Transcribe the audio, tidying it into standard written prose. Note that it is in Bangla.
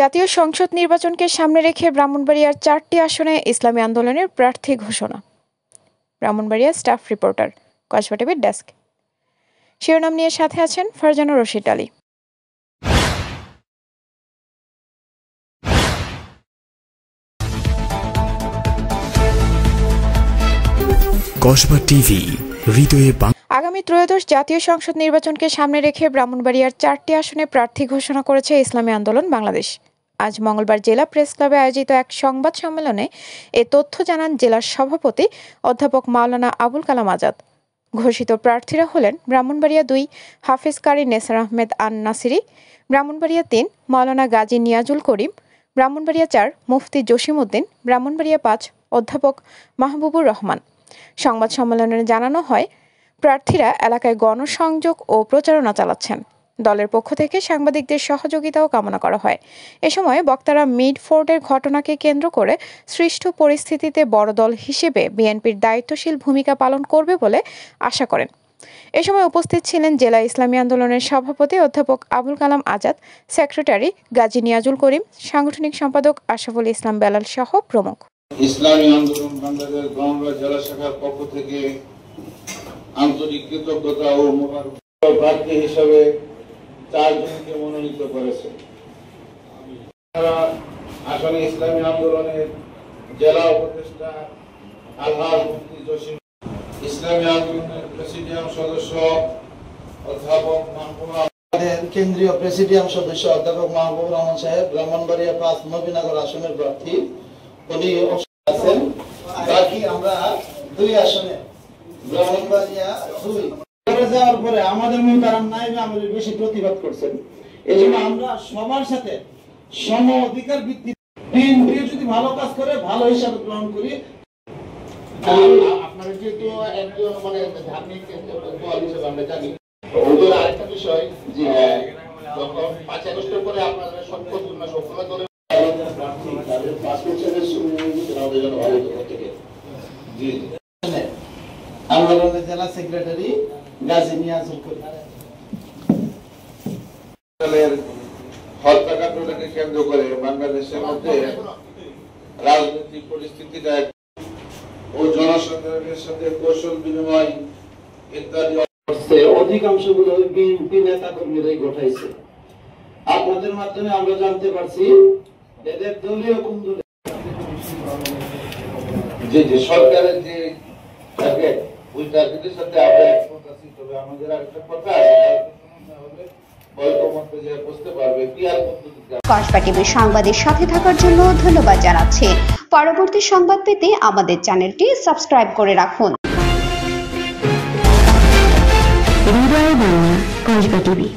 জাতীয় সংসদ নির্বাচনকে সামনে রেখে ব্রাহ্মণবাড়িয়ার 4টি আসনে ইসলামী আন্দোলনের প্রার্থী ঘোষণা। ব্রাহ্মণবাড়িয়া স্টাফ রিপোর্টার, কসবা টিভির ডেস্ক। শিরোনাম নিয়ে সাথে আছেন ফারজানা রশিদ আলী। কসবা টিভি হৃদয়ে। আগামী ত্রয়োদশ জাতীয় সংসদ নির্বাচনকে সামনে রেখে ব্রাহ্মণবাড়িয়ার 4টি আসনে প্রার্থী ঘোষণা করেছে ইসলামী আন্দোলন বাংলাদেশ। আজ মঙ্গলবার জেলা প্রেস ক্লাবে আয়োজিত এক সংবাদ সম্মেলনে এ তথ্য জানান জেলার সভাপতি অধ্যাপক মাওলানা আবুল কালাম আজাদ। ঘোষিত প্রার্থীরা হলেন ব্রাহ্মণবাড়িয়া 2 হাফেজ কারি নেসার আহমেদ আন নাসিরি, ব্রাহ্মণবাড়িয়া 3 মাওলানা গাজী নিয়াজুল করিম, ব্রাহ্মণবাড়িয়া 4 মুফতি জসিম উদ্দিন, ব্রাহ্মণবাড়িয়া 5 অধ্যাপক মাহবুবুর রহমান। সংবাদ সম্মেলনে জানানো হয়, প্রার্থীরা এলাকায় গণসংযোগ ও প্রচারণা চালাচ্ছেন। দলের পক্ষ থেকে সাংবাদিকদের সহযোগিতাও কামনা করা হয়। এ সময় বক্তারা মিডফোর্ডের ঘটনাকে কেন্দ্র করে সৃষ্ট পরিস্থিতিতে বড় দল হিসেবে বিএনপির দায়িত্বশীল ভূমিকা পালন করবে বলে আশা করেন। এ সময় উপস্থিত ছিলেন জেলা ইসলামী আন্দোলনের সভাপতি অধ্যাপক আবুল কালাম আজাদ, সেক্রেটারি গাজী নিয়াজুল করিম, সাংগঠনিক সম্পাদক আশরাফুল ইসলাম বেলাল সহ প্রমুখ। ইসলামী আন্দোলন বাংলাদেশ ব্রাহ্মণবাড়িয়া জেলা শাখার পক্ষ থেকে আন্তরিক কৃতজ্ঞতা ও মোবারক। প্রার্থী হিসেবে 4 জনকে মনোনীত করেছে। আসলে ইসলামী আন্দোলনের জেলা উপদেষ্টা আলহাজ মুফতি জসিম, ইসলামী আন্দোলনের প্রেসিডিয়াম সদস্য অধ্যাপক মাহবুব, কেন্দ্রীয় প্রেসিডিয়াম সদস্য অধ্যাপক মাহবুব রহমান সাহেব ব্রাহ্মণবাড়িয়া 5 নবীনগর আসনের প্রার্থী, উনি আছেন। বাকি আমরা 2 আসনে ব্রাহ্মণবাড়িয়া 2 যাওয়ার পরে আমাদের মোহতারাম নায়েবে আমাদের বেশি প্রতিবাদ করছেন। এজন্য আমরা সবার সাথে সম অধিকার ভিত্তিতে বিএনপি যদি ভালো কাজ করে ভালো হিসাবে গ্রহণ করি। আপনারা যেহেতু একজন ধার্মিক দল হিসেবে আমরা জানি, ওদের আরেকটা বিষয় যে যখন 5 আগস্টের পরে আপনারা সবসময় দলের আন্দোলনের জেলা সেক্রেটারি গাজী নিয়াজুল করিম। হত্যাকাণ্ডটাকে কেন্দ্র করে বাংলাদেশের মধ্যে রাজনৈতিক পরিস্থিতিটা ও জনসাধারণের সাথে কৌশল বিনিময় ইত্যাদি অধিকাংশগুলো বিএনপি নেতা কর্মীরাই ঘটাইছে। আপনাদের মাধ্যমে আমরা জানতে পারছি এদের দলীয় কোন দল যে সরকারের যে টার্গেট, ওই টার্গেটের সাথে আমরা একমত আছি। তবে আমাদের আরেকটা কথা আছে, কসবা টিভির সংবাদের সাথে থাকার জন্য ধন্যবাদ জানাচ্ছি। পরবর্তী সংবাদ পেতে আমাদের চ্যানেলটি সাবস্ক্রাইব করে রাখুন। কসবা টিভি।